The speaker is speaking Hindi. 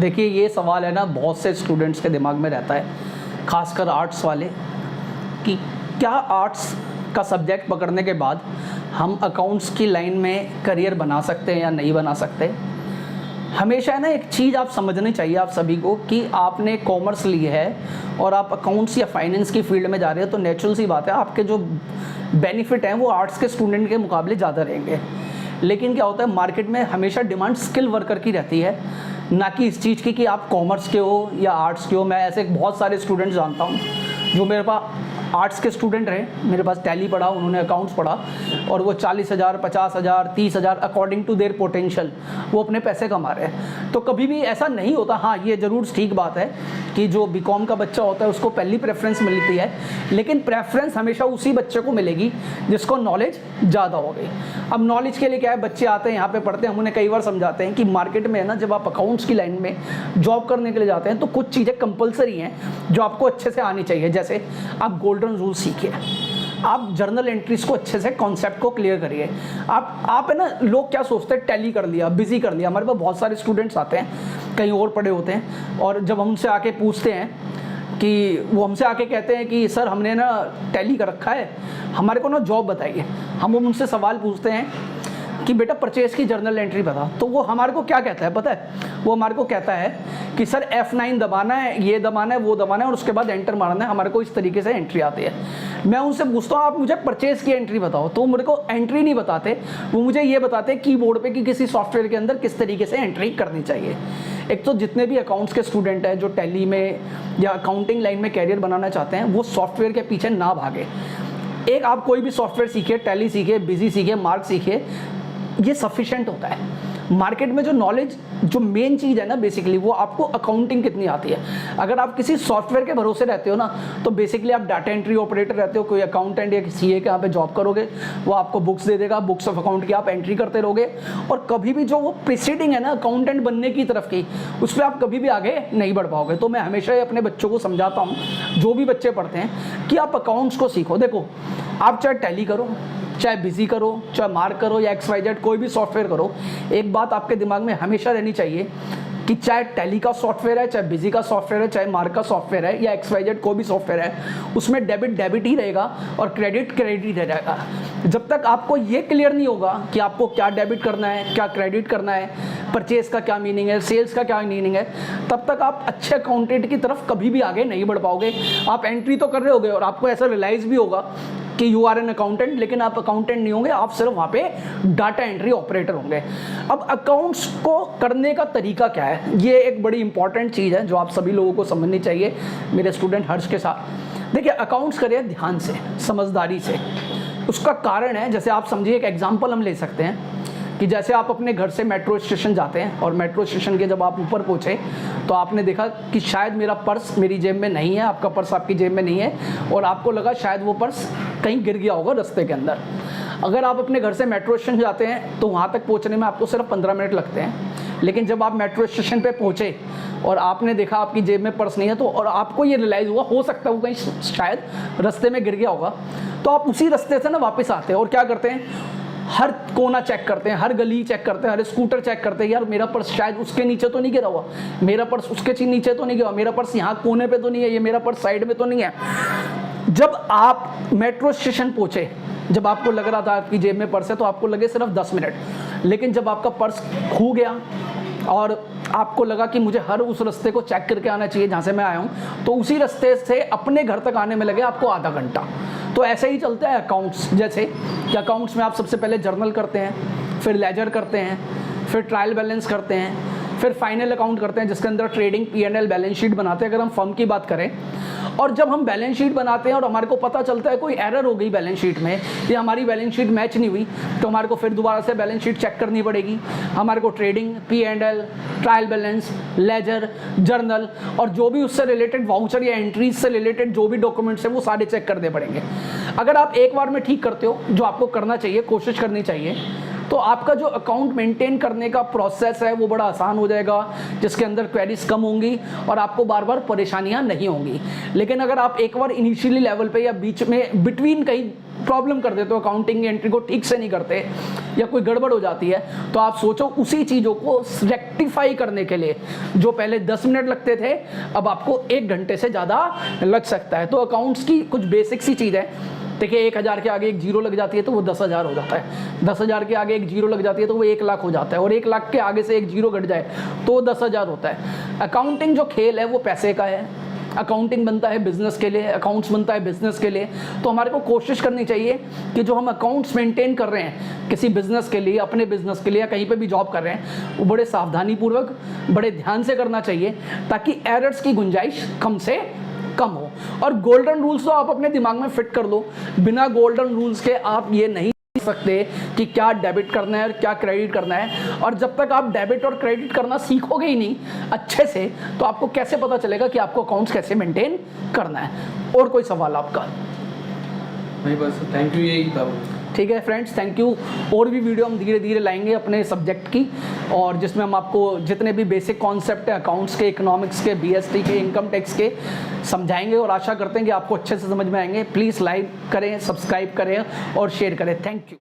देखिए ये सवाल है ना, बहुत से स्टूडेंट्स के दिमाग में रहता है, खासकर आर्ट्स वाले, कि क्या आर्ट्स का सब्जेक्ट पकड़ने के बाद हम अकाउंट्स की लाइन में करियर बना सकते हैं या नहीं बना सकते। हमेशा है ना एक चीज़ आप समझनी चाहिए आप सभी को, कि आपने कॉमर्स ली है और आप अकाउंट्स या फाइनेंस की फील्ड में जा रहे हो, तो नेचुरल सी बात है आपके जो बेनिफिट हैं वो आर्ट्स के स्टूडेंट के मुकाबले ज़्यादा रहेंगे। लेकिन क्या होता है, मार्केट में हमेशा डिमांड स्किल वर्कर की रहती है, ना कि इस चीज़ की कि आप कॉमर्स के हो या आर्ट्स के हो। मैं ऐसे बहुत सारे स्टूडेंट्स जानता हूँ जो मेरे पास आर्ट्स के स्टूडेंट रहे, मेरे पास टैली पढ़ा, उन्होंने अकाउंट्स पढ़ा और वो 40,000, 50,000, 30,000 अकॉर्डिंग टू देयर पोटेंशियल वो अपने पैसे कमा रहे हैं। तो कभी भी ऐसा नहीं होता। हाँ, ये ज़रूर ठीक बात है कि जो बीकॉम का बच्चा होता है उसको पहली प्रेफरेंस मिलती है, लेकिन प्रेफरेंस हमेशा उसी बच्चे को मिलेगी जिसको नॉलेज ज़्यादा हो गई। अब नॉलेज के लिए क्या है, बच्चे आते हैं यहाँ पे पढ़ते हैं, हम उन्हें कई बार समझाते हैं कि मार्केट में है ना, जब आप अकाउंट्स की लाइन में जॉब करने के लिए जाते हैं तो कुछ चीज़ें कंपलसरी हैं जो आपको अच्छे से आनी चाहिए। जैसे आप गोल्डन रूल सीखिए, आप जर्नल एंट्रीज को अच्छे से कॉन्सेप्ट को क्लियर करिए। आप है ना, लोग क्या सोचते हैं, टैली कर लिया, बिजी कर लिया। हमारे पास बहुत सारे स्टूडेंट्स आते हैं, कहीं और पढ़े होते हैं, और जब हमसे आके पूछते हैं कि वो हमसे आके कहते हैं कि सर हमने ना टैली कर रखा है, हमारे को ना जॉब बताइए। हम उनसे सवाल पूछते हैं कि बेटा परचेज की जर्नल एंट्री बता, तो वो हमारे को क्या कहता है पता है, वो हमारे को कहता है कि सर F9 दबाना है, ये दबाना है, वो दबाना है और उसके बाद एंटर मारना है। हमारे को इस तरीके से एंट्री आती है। मैं उनसे पूछता हूँ आप मुझे परचेज की एंट्री बताओ, तो मेरे को एंट्री नहीं बताते, वो मुझे ये बताते हैं कीबोर्ड पे कि किसी सॉफ्टवेयर के अंदर किस तरीके से एंट्री करनी चाहिए। एक तो जितने भी अकाउंट्स के स्टूडेंट हैं जो टैली में या अकाउंटिंग लाइन में कैरियर बनाना चाहते हैं, वो सॉफ्टवेयर के पीछे ना भागे। एक आप कोई भी सॉफ्टवेयर सीखिए, टैली सीखिए, बिजी सीखिए, मार्क सीखिए, ये सफिशिएंट होता है। मार्केट में जो नॉलेज, जो मेन चीज़ है ना बेसिकली, वो आपको अकाउंटिंग कितनी आती है। अगर आप किसी सॉफ्टवेयर के भरोसे रहते हो ना, तो बेसिकली आप डाटा एंट्री ऑपरेटर रहते हो, कोई अकाउंटेंट या सीए के यहाँ पे जॉब करोगे, वो आपको बुक्स दे देगा, बुक्स ऑफ अकाउंट की आप एंट्री करते रहोगे, और कभी भी जो वो प्रीसीडिंग है ना अकाउंटेंट बनने की तरफ की, उस पर आप कभी भी आगे नहीं बढ़ पाओगे। तो मैं हमेशा ही अपने बच्चों को समझाता हूँ, जो भी बच्चे पढ़ते हैं, कि आप अकाउंट्स को सीखो। देखो, आप चाहे टैली करो, चाहे बिजी करो, चाहे मार्क करो या XYZ कोई भी सॉफ्टवेयर करो, एक बात आपके दिमाग में हमेशा रहनी चाहिए कि चाहे टैली का सॉफ्टवेयर है, चाहे बिजी का सॉफ्टवेयर है, चाहे मार्क का सॉफ्टवेयर है या XYZ कोई भी सॉफ्टवेयर है, उसमें डेबिट ही रहेगा और क्रेडिट ही रहेगा। जब तक आपको ये क्लियर नहीं होगा कि आपको क्या डेबिट करना है, क्या क्रेडिट करना है, परचेज का क्या मीनिंग है, सेल्स का क्या मीनिंग है, तब तक आप अच्छे अकाउंटेंट की तरफ कभी भी आगे नहीं बढ़ पाओगे। आप एंट्री तो कर रहे होगे और आपको ऐसा रियलाइज भी होगा कि यू आर एन अकाउंटेंट, लेकिन आप अकाउंटेंट नहीं होंगे, आप सिर्फ वहाँ पे डाटा एंट्री ऑपरेटर होंगे। अब अकाउंट्स को करने का तरीका क्या है, ये एक बड़ी इंपॉर्टेंट चीज़ है जो आप सभी लोगों को समझनी चाहिए, मेरे स्टूडेंट हर्ष के साथ। देखिए, अकाउंट्स करिए ध्यान से, समझदारी से। उसका कारण है, जैसे आप समझिए, एक एग्जाम्पल हम ले सकते हैं कि जैसे आप अपने घर से मेट्रो स्टेशन जाते हैं और मेट्रो स्टेशन के जब आप ऊपर पहुँचे तो आपने देखा कि शायद मेरा पर्स मेरी जेब में नहीं है, आपका पर्स आपकी जेब में नहीं है, और आपको लगा शायद वो पर्स कहीं गिर गया होगा रास्ते के अंदर। अगर आप अपने घर से मेट्रो स्टेशन जाते हैं तो वहाँ तक पहुँचने में आपको सिर्फ 15 मिनट लगते हैं, लेकिन जब आप मेट्रो स्टेशन पे पहुँचे और आपने देखा आपकी जेब में पर्स नहीं है, तो और आपको ये रियलाइज़ हुआ हो सकता है वो कहीं शायद रास्ते में गिर गया होगा, तो आप उसी रास्ते से ना वापस आते हैं और क्या करते हैं, हर कोना चेक करते हैं, हर गली चेक करते हैं, हर स्कूटर चेक करते हैं, यार मेरा पर्स शायद उसके नीचे तो नहीं गिरा हुआ, मेरा पर्स उसके नीचे तो नहीं गिरा, मेरा पर्स यहाँ कोने पे तो नहीं है, ये मेरा पर्स साइड में तो नहीं है। जब आप मेट्रो स्टेशन पहुँचे, जब आपको लग रहा था आपकी जेब में पर्स है, तो आपको लगे सिर्फ 10 मिनट, लेकिन जब आपका पर्स खो गया और आपको लगा कि मुझे हर उस रास्ते को चेक करके आना चाहिए जहाँ से मैं आया हूँ, तो उसी रास्ते से अपने घर तक आने में लगे आपको आधा घंटा। तो ऐसे ही चलता है अकाउंट्स। जैसे कि अकाउंट्स में आप सबसे पहले जर्नल करते हैं, फिर लेजर करते हैं, फिर ट्रायल बैलेंस करते हैं, फिर फाइनल अकाउंट करते हैं जिसके अंदर ट्रेडिंग P&L बैलेंस शीट बनाते हैं अगर हम फर्म की बात करें। और जब हम बैलेंस शीट बनाते हैं और हमारे को पता चलता है कोई एरर हो गई बैलेंस शीट में या हमारी बैलेंस शीट मैच नहीं हुई, तो हमारे को फिर दोबारा से बैलेंस शीट चेक करनी पड़ेगी। हमारे को trading, P&L, trial balance, ledger, journal और जो भी उससे रिलेटेड वाउचर या एंट्रीज से रिलेटेड जो भी डॉक्यूमेंट्स हैं वो सारे चेक करने पड़ेंगे। अगर आप एक बार में ठीक करते हो, जो आपको करना चाहिए, कोशिश करनी चाहिए, तो आपका जो अकाउंट मेंटेन करने का प्रोसेस है वो बड़ा आसान हो जाएगा, जिसके अंदर क्वेरीज कम होंगी और आपको बार बार परेशानियां नहीं होंगी। लेकिन अगर आप एक बार इनिशियली लेवल पे या बीच में बिटवीन कहीं प्रॉब्लम कर देते हो, अकाउंटिंग एंट्री को ठीक से नहीं करते या कोई गड़बड़ हो जाती है, तो आप सोचो उसी चीज़ों को रेक्टिफाई करने के लिए जो पहले 10 मिनट लगते थे अब आपको 1 घंटे से ज़्यादा लग सकता है। तो अकाउंट्स की कुछ बेसिक सी चीज़ है। देखिए 1000 के आगे एक जीरो लग जाती है तो वो 10,000 हो जाता है, 10,000 के आगे एक जीरो लग जाती है तो वो 1 लाख हो जाता है, और 1 लाख के आगे से एक जीरो घट जाए तो 10,000 होता है। अकाउंटिंग जो खेल है वो पैसे का है। अकाउंटिंग बनता है बिजनेस के लिए, अकाउंट्स बनता है बिजनेस के लिए। तो हमारे को कोशिश करनी चाहिए कि जो हम अकाउंट्स मेंटेन कर रहे हैं किसी बिजनेस के लिए, अपने बिजनेस के लिए या कहीं पे भी जॉब कर रहे हैं, वो बड़े सावधानी पूर्वक, बड़े ध्यान से करना चाहिए ताकि एरर्स की गुंजाइश कम से कम हो। और गोल्डन रूल्स तो आप अपने दिमाग में फिट कर लो। बिना गोल्डन रूल्स के आप ये नहीं सकते कि क्या डेबिट करना है और क्या क्रेडिट करना है। और जब तक आप डेबिट और क्रेडिट करना सीखोगे ही नहीं अच्छे से, तो आपको कैसे पता चलेगा कि आपको अकाउंट्स कैसे मेंटेन करना है। और कोई सवाल आपका? नहीं, बस थैंक यू, यही था। ठीक है फ्रेंड्स, थैंक यू। और भी वीडियो हम धीरे धीरे लाएंगे अपने सब्जेक्ट की, और जिसमें हम आपको जितने भी बेसिक कॉन्सेप्ट है अकाउंट्स के, इकोनॉमिक्स के, बीएसटी के, इनकम टैक्स के समझाएंगे, और आशा करते हैं कि आपको अच्छे से समझ में आएंगे। प्लीज़ लाइक करें, सब्सक्राइब करें और शेयर करें। Thank you.